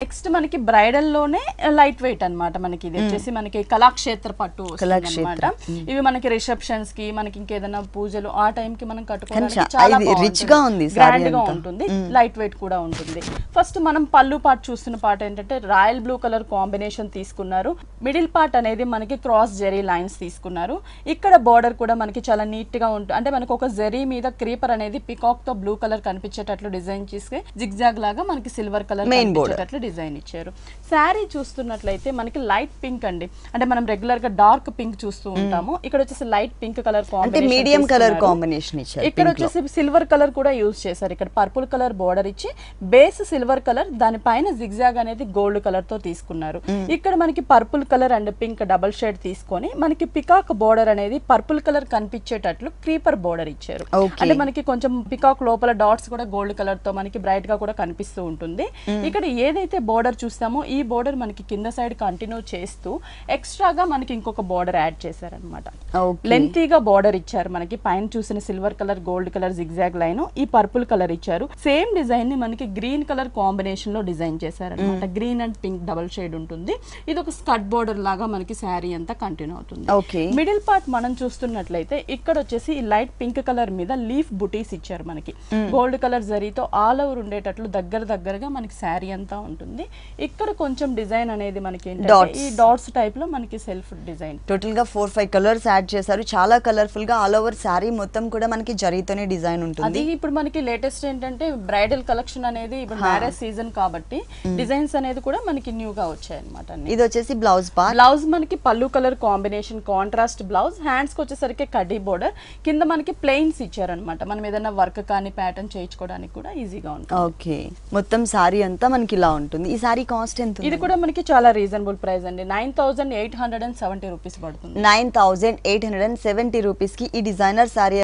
Next మనకి bridal లోనే light weight అన్నమాట. మనకి ఇది వచ్చేసి మనకి కళాక్షేత్ర పట్టు అన్నమాట. ఇవి మనకి రిసెప్షన్స్ కి మనకి ఇంకేదైనా పూజలు ఆ టైం కి మనం కట్టుకోవడానికి చాలా రిచ్ గా ఉంది, గ్రాండ్ గా ఉంటుంది, లైట్ వెయిట్ కూడా ఉంటుంది. ఫస్ట్ మనం పళ్ళు పార్ట్ చూస్తున్న పార్ట్ ఏంటంటే రాయల్ బ్లూ కలర్ కాంబినేషన్ తీసుకున్నారు. మిడిల్ పార్ట్ అనేది మనకి క్రాస్ జెరీ లైన్స్ తీసుకున్నారు. ఇక్కడ బోర్డర్ కూడా మనకి చాలా నీట్ గా ఉంటుంది. అంటే మనకి ఒక జెరీ మీద క్రీపర్ అనేది పికాక్ తో బ్లూ కలర్ కనిపించేటట్లు డిజైన్ చేసి జిగ్జాగ్ లాగా మనకి సిల్వర్ కలర్ కనిపించేటట్లు డిజైన్ ఇచ్చారు. శారీ చూస్తున్నట్లయితే మనకి లైట్ పింక్ అండి. అంటే మనం రెగ్యులర్ గా డార్క్ పింక్ చూస్తూ ఉంటాము. ఇక్కడ వచ్చేసి light pink colour combination, medium colour combination ఇచ్చారు. ఇక్కడ వచ్చేసి సిల్వర్ కలర్ కూడా యూజ్ చేశారు. ఇక్కడ పర్పుల్ కలర్ బోర్డర్ ఇచ్చి బేస్ సిల్వర్ కలర్, దానిపైన జిగ్జాగ్ అనేది గోల్డ్ కలర్ తో తీసుకున్నారు. ఇక్కడ మనకి purple colour and pink double shade తీసుకొని మనకి పికాక్ బోర్డర్ అనేది పర్పుల్ కలర్ కనిపించేటట్లు క్రీపర్ బోర్డర్ ఇచ్చారు. అంటే మనకి కొంచెం పికాక్ లోపల డాట్స్ కూడా గోల్డ్ కలర్ తో మనకి బ్రైట్ గా కూడా కనిపిస్తూ ఉంటుంది. ఇక్కడ ఏదైతే బోర్డర్ చూస్తామో ఈ బోర్డర్ మనకి కింద సైడ్ కంటిన్యూ చేస్తూ ఎక్స్ట్రాగా మనకి ఇంకొక బోర్డర్ యాడ్ చేశారనమాట. లెంతీగా బోర్డర్ ఇచ్చారు. మనకి పైన చూసిన silver colour gold colour zigzag line, ఈ పర్పుల్ కలర్ ఇచ్చారు. సేమ్ డిజైన్ ని మనకి గ్రీన్ కలర్ కాంబినేషన్ లో డిజైన్ చేశారనమాట. Green and pink double shade ఉంటుంది. ఇది ఒక స్కర్ట్ బోర్డర్ లాగా మనకి శారీ అంతా కంటిన్యూ అవుతుంది. మిడిల్ పార్ట్ మనం చూస్తున్నట్లయితే ఇక్కడ వచ్చేసి ఈ లైట్ పింక్ కలర్ మీద లీఫ్ బుటీస్ ఇచ్చారు. మనకి గోల్డ్ కలర్ జరీతో ఆల్ ఓవర్ ఉండేటట్లు దగ్గరగా మనకి శారీ అంతా ఉంటుంది. ఇక్కడ కొంచెం డిజైన్ అనేది మనకి ఈ డాట్స్ టైప్ లో మనకి సెల్ఫ్ డిజైన్. టోటల్ గా 4-5 కలర్స్ యాడ్ చేశారు. చాలా కలర్ఫుల్ గా ఆల్ ఓవర్ శారీ మొత్తం కూడా మనకి జరీతోనే డిజైన్ ఉంటుంది. అది ఇప్పుడు మనకి లేటెస్ట్ ఏంటంటే బ్రైడల్ కలెక్షన్ అనేది ఇప్పుడు మ్యారేజ్ సీజన్ కాబట్టి డిజైన్స్ అనేది కూడా మనకి న్యూ గా వచ్చాయి అన్నమాట. ఇది వచ్చేసి బ్లౌజ్ పార్ట్. బ్లౌజ్ మనకి పళ్ళు colour combination contrast blouse. Hands కి వచ్చేసరికి కడ్డీ బోర్డర్, కింద మనకి ప్లెయిన్స్ ఇచ్చారనమాట. మనం ఏదైనా వర్క్ కానీ ప్యాటర్న్ చేయించుకోవడానికి కూడా ఈజీగా ఉంటుంది. ఓకే, మొత్తం సారీ అంతా మనకి ఇలా ఉంటుంది. ఈ సారీ కాస్ట్ ఎంత? ఇది కూడా మనకి చాలా రీజనబుల్ ప్రైస్ అండి. 9870 రూపీస్ పడుతుంది. 9870 రూపీస్ కి ఈ డిజైనర్ సారీ